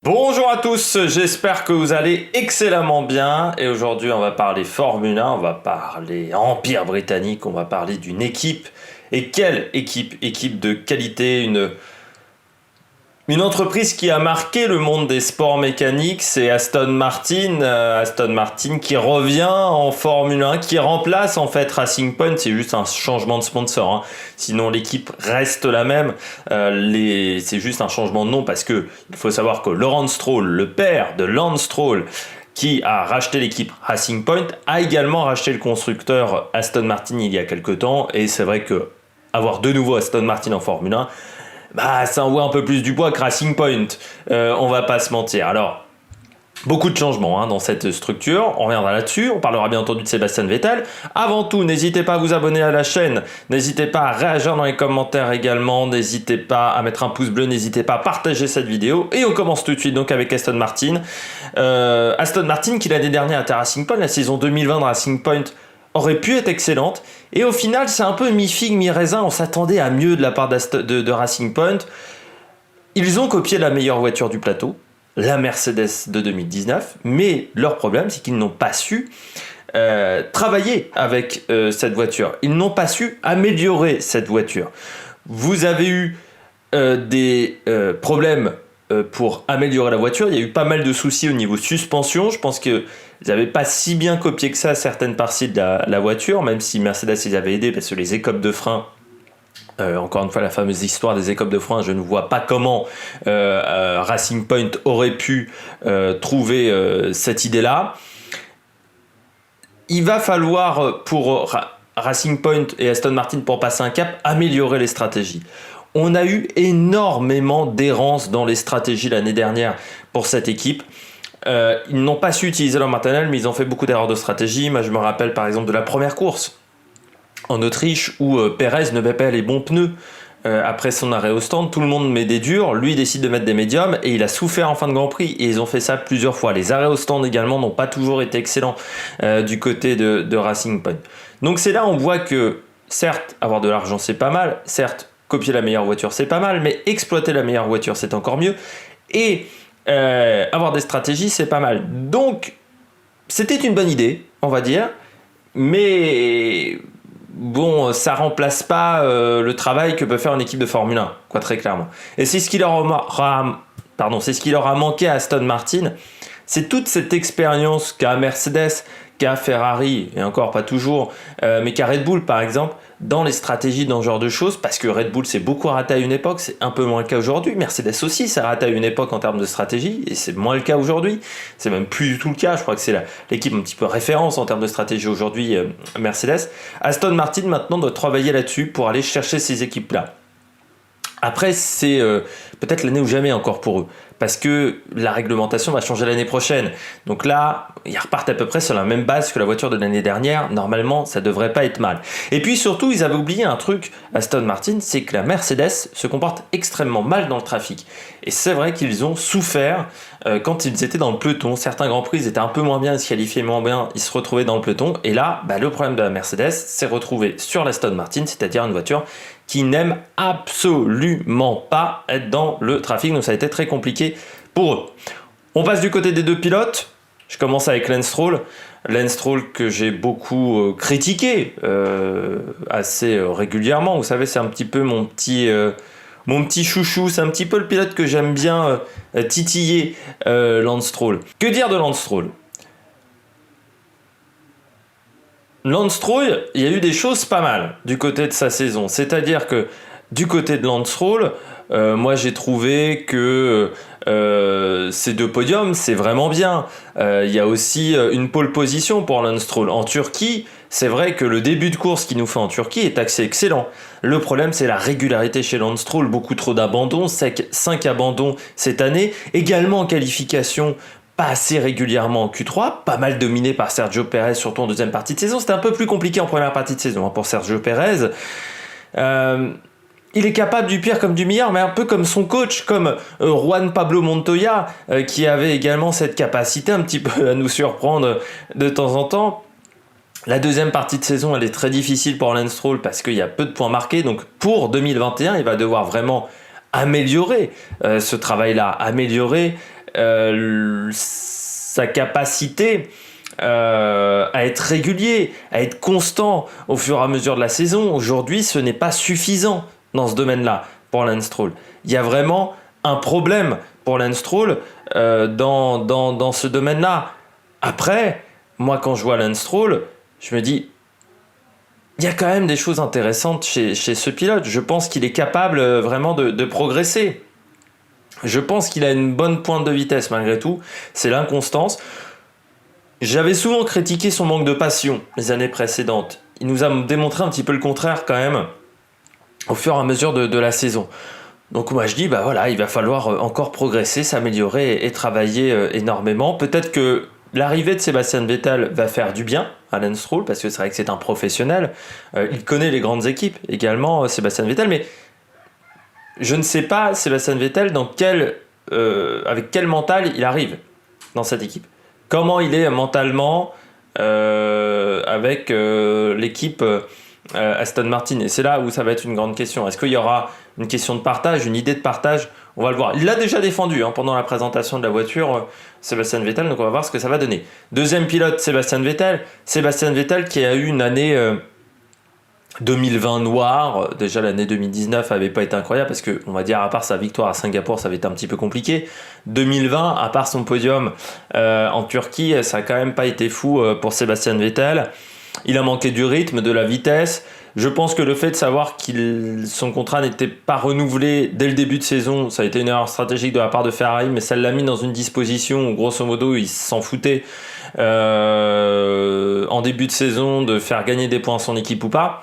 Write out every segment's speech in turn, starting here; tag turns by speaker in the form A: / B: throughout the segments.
A: Bonjour à tous, j'espère que vous allez excellemment bien et aujourd'hui on va parler Formule 1, on va parler Empire britannique, on va parler d'une équipe et quelle équipe, équipe de qualité, une entreprise qui a marqué le monde des sports mécaniques, c'est Aston Martin. Aston Martin qui revient en Formule 1, qui remplace en fait Racing Point, c'est juste un changement de sponsor, hein. Sinon l'équipe reste la même, c'est juste un changement de nom parce que il faut savoir que Lawrence Stroll, le père de Lance Stroll, qui a racheté l'équipe Racing Point, a également racheté le constructeur Aston Martin il y a quelques temps, et c'est vrai que avoir de nouveau Aston Martin en Formule 1, ça envoie un peu plus du poids que Racing Point, on va pas se mentir. Alors, beaucoup de changements dans cette structure, on reviendra là-dessus, on parlera bien entendu de Sébastien Vettel. Avant tout, n'hésitez pas à vous abonner à la chaîne, n'hésitez pas à réagir dans les commentaires également, n'hésitez pas à mettre un pouce bleu, n'hésitez pas à partager cette vidéo. Et on commence tout de suite donc avec Aston Martin. Aston Martin qui l'année dernière était Racing Point, la saison 2020 de Racing Point aurait pu être excellente, et au final c'est un peu mi-figue mi-raisin, on s'attendait à mieux de la part de Racing Point. Ils ont copié la meilleure voiture du plateau, la Mercedes de 2019, mais leur problème c'est qu'ils n'ont pas su travailler avec cette voiture, ils n'ont pas su améliorer cette voiture. Vous avez eu des problèmes pour améliorer la voiture, il y a eu pas mal de soucis au niveau suspension, je pense que ils n'avaient pas si bien copié que ça certaines parties de la voiture, même si Mercedes les avait aidés parce que les écopes de frein, encore une fois la fameuse histoire des écopes de frein, je ne vois pas comment Racing Point aurait pu trouver cette idée-là. Il va falloir pour Racing Point et Aston Martin, pour passer un cap, améliorer les stratégies. On a eu énormément d'errance dans les stratégies l'année dernière pour cette équipe. Ils n'ont pas su utiliser leur matériel, mais ils ont fait beaucoup d'erreurs de stratégie. Moi, je me rappelle par exemple de la première course en Autriche où Pérez ne met pas les bons pneus après son arrêt au stand. Tout le monde met des durs, lui décide de mettre des médiums et il a souffert en fin de Grand Prix. Et ils ont fait ça plusieurs fois. Les arrêts au stand également n'ont pas toujours été excellents du côté de Racing Point. Donc c'est là on voit que certes, avoir de l'argent c'est pas mal, certes, copier la meilleure voiture c'est pas mal, mais exploiter la meilleure voiture c'est encore mieux. Et avoir des stratégies c'est pas mal. Donc c'était une bonne idée, on va dire, mais bon, ça remplace pas le travail que peut faire une équipe de Formule 1, quoi, très clairement. Et c'est ce qui leur a manqué à Aston Martin, c'est toute cette expérience qu'a Mercedes, qu'a Ferrari, et encore pas toujours, mais qu'a Red Bull par exemple, dans les stratégies, dans ce genre de choses, parce que Red Bull s'est beaucoup raté à une époque, c'est un peu moins le cas aujourd'hui. Mercedes aussi s'est raté à une époque en termes de stratégie, et c'est moins le cas aujourd'hui. C'est même plus du tout le cas, je crois que c'est l'équipe un petit peu référence en termes de stratégie aujourd'hui, Mercedes. Aston Martin maintenant doit travailler là-dessus pour aller chercher ces équipes-là. Après, c'est peut-être l'année ou jamais encore pour eux, parce que la réglementation va changer l'année prochaine. Donc là, ils repartent à peu près sur la même base que la voiture de l'année dernière. Normalement, ça devrait pas être mal. Et puis surtout, ils avaient oublié un truc, Aston Martin, c'est que la Mercedes se comporte extrêmement mal dans le trafic. Et c'est vrai qu'ils ont souffert quand ils étaient dans le peloton. Certains Grands Prix, ils étaient un peu moins bien, ils se qualifiaient moins bien, ils se retrouvaient dans le peloton. Et là, le problème de la Mercedes s'est retrouvé sur l'Aston Martin, c'est-à-dire une voiture qui n'aime absolument pas être dans le trafic. Donc ça a été très compliqué pour eux. On passe du côté des deux pilotes. Je commence avec Lance Stroll. Lance Stroll que j'ai beaucoup critiqué assez régulièrement. Vous savez, c'est un petit peu mon petit chouchou. C'est un petit peu le pilote que j'aime bien titiller, Lance Stroll. Que dire de Lance Stroll ? Lance Stroll, il y a eu des choses pas mal du côté de sa saison. C'est-à-dire que du côté de Lance Stroll, moi j'ai trouvé que ces deux podiums, c'est vraiment bien. Il y a aussi une pole position pour Lance Stroll. En Turquie, c'est vrai que le début de course qu'il nous fait en Turquie est assez excellent. Le problème, c'est la régularité chez Lance Stroll. Beaucoup trop d'abandons, 5 abandons cette année. Également en qualification, pas assez régulièrement en Q3, pas mal dominé par Sergio Pérez, surtout en deuxième partie de saison. C'était un peu plus compliqué en première partie de saison pour Sergio Pérez. Il est capable du pire comme du meilleur, mais un peu comme son coach, comme Juan Pablo Montoya, qui avait également cette capacité un petit peu à nous surprendre de temps en temps. La deuxième partie de saison, elle est très difficile pour Lance Stroll parce qu'il y a peu de points marqués. Donc pour 2021, il va devoir vraiment améliorer ce travail-là, améliorer sa capacité à être régulier, à être constant au fur et à mesure de la saison. Aujourd'hui, ce n'est pas suffisant dans ce domaine-là pour Lance Stroll. Il y a vraiment un problème pour Lance Stroll dans ce domaine-là. Après, moi, quand je vois Lance Stroll, je me dis, il y a quand même des choses intéressantes chez ce pilote. Je pense qu'il est capable vraiment de progresser. Je pense qu'il a une bonne pointe de vitesse malgré tout. C'est l'inconstance. J'avais souvent critiqué son manque de passion les années précédentes. Il nous a démontré un petit peu le contraire quand même au fur et à mesure de la saison. Donc moi je dis, bah voilà, il va falloir encore progresser, s'améliorer et travailler énormément. Peut-être que l'arrivée de Sébastien Vettel va faire du bien à Lance Stroll, parce que c'est vrai que c'est un professionnel. Il connaît les grandes équipes également, Sébastien Vettel, mais je ne sais pas, Sébastien Vettel, avec quel mental il arrive dans cette équipe. Comment il est mentalement avec l'équipe Aston Martin. Et c'est là où ça va être une grande question. Est-ce qu'il y aura une question de partage, une idée de partage? On va le voir. Il l'a déjà défendu pendant la présentation de la voiture, Sébastien Vettel, donc on va voir ce que ça va donner. Deuxième pilote, Sébastien Vettel. Sébastien Vettel qui a eu une année 2020 noire. Déjà l'année 2019 n'avait pas été incroyable parce que, on va dire, à part sa victoire à Singapour, ça avait été un petit peu compliqué. 2020, à part son podium en Turquie, ça n'a quand même pas été fou pour Sébastien Vettel. Il a manqué du rythme, de la vitesse. Je pense que le fait de savoir que son contrat n'était pas renouvelé dès le début de saison, ça a été une erreur stratégique de la part de Ferrari, mais ça l'a mis dans une disposition où grosso modo il s'en foutait en début de saison de faire gagner des points à son équipe ou pas.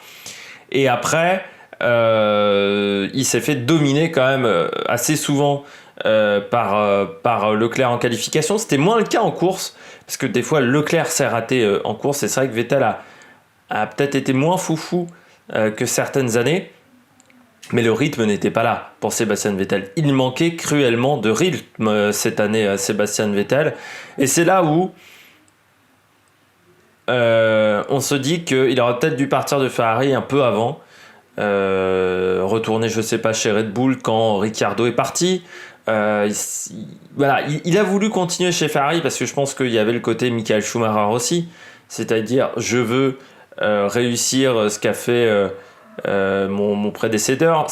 A: Et après, il s'est fait dominer quand même assez souvent par Leclerc en qualification. C'était moins le cas en course, parce que des fois Leclerc s'est raté en course, et c'est vrai que Vettel a peut-être été moins foufou que certaines années, mais le rythme n'était pas là pour Sébastien Vettel. Il manquait cruellement de rythme cette année, Sébastien Vettel, et c'est là où on se dit qu'il aurait peut-être dû partir de Ferrari un peu avant, retourner, je sais pas, chez Red Bull quand Ricciardo est parti. Il a voulu continuer chez Ferrari parce que je pense qu'il y avait le côté Michael Schumacher aussi, c'est-à-dire je veux réussir ce qu'a fait mon prédécesseur,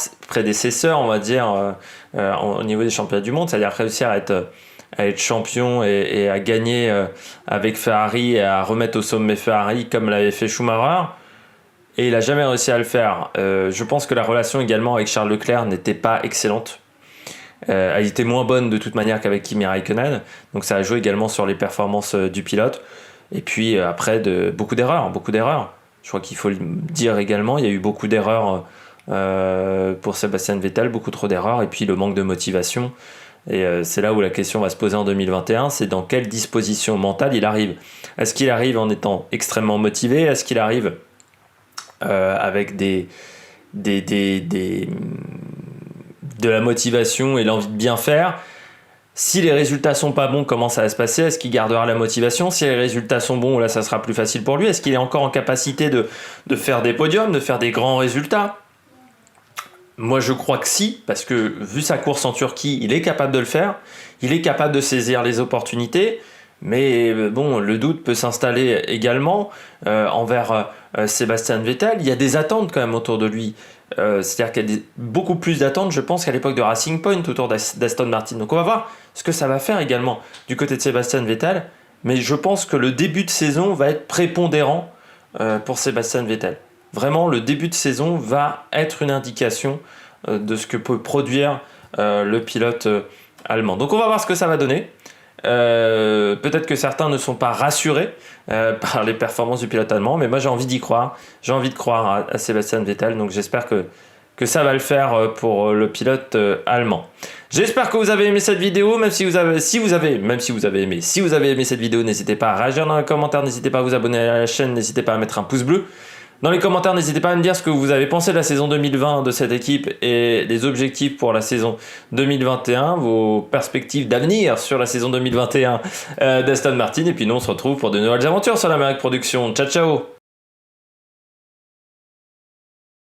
A: on va dire, au niveau des championnats du monde, c'est-à-dire réussir à être champion et à gagner avec Ferrari et à remettre au sommet Ferrari comme l'avait fait Schumacher. Et il n'a jamais réussi à le faire. Je pense que la relation également avec Charles Leclerc n'était pas excellente. Elle était moins bonne de toute manière qu'avec Kimi Raikkonen. Donc ça a joué également sur les performances du pilote. Et puis après, beaucoup d'erreurs. Je crois qu'il faut le dire également. Il y a eu beaucoup d'erreurs pour Sébastien Vettel, beaucoup trop d'erreurs. Et puis le manque de motivation. Et c'est là où la question va se poser en 2021, c'est dans quelle disposition mentale il arrive. Est-ce qu'il arrive en étant extrêmement motivé? Est-ce qu'il arrive avec de la motivation et l'envie de bien faire? Si les résultats sont pas bons, comment ça va se passer? Est-ce qu'il gardera la motivation? Si les résultats sont bons, là ça sera plus facile pour lui. Est-ce qu'il est encore en capacité de faire des podiums, de faire des grands résultats? Moi je crois que si, parce que vu sa course en Turquie, il est capable de le faire, il est capable de saisir les opportunités, mais bon, le doute peut s'installer également envers Sébastien Vettel. Il y a des attentes quand même autour de lui, c'est-à-dire qu'il y a beaucoup plus d'attentes, je pense, qu'à l'époque de Racing Point autour d'Aston Martin. Donc on va voir ce que ça va faire également du côté de Sébastien Vettel, mais je pense que le début de saison va être prépondérant pour Sébastien Vettel. Vraiment, le début de saison va être une indication de ce que peut produire le pilote allemand. Donc on va voir ce que ça va donner. Peut-être que certains ne sont pas rassurés par les performances du pilote allemand, mais moi j'ai envie d'y croire. J'ai envie de croire à Sébastien Vettel, donc j'espère que ça va le faire pour le pilote allemand. J'espère que vous avez aimé cette vidéo, si vous avez aimé cette vidéo, n'hésitez pas à réagir dans les commentaires, n'hésitez pas à vous abonner à la chaîne, n'hésitez pas à mettre un pouce bleu. Dans les commentaires, n'hésitez pas à me dire ce que vous avez pensé de la saison 2020 de cette équipe et les objectifs pour la saison 2021, vos perspectives d'avenir sur la saison 2021 d'Aston Martin. Et puis nous, on se retrouve pour de nouvelles aventures sur l'Amérique Production. Ciao, ciao!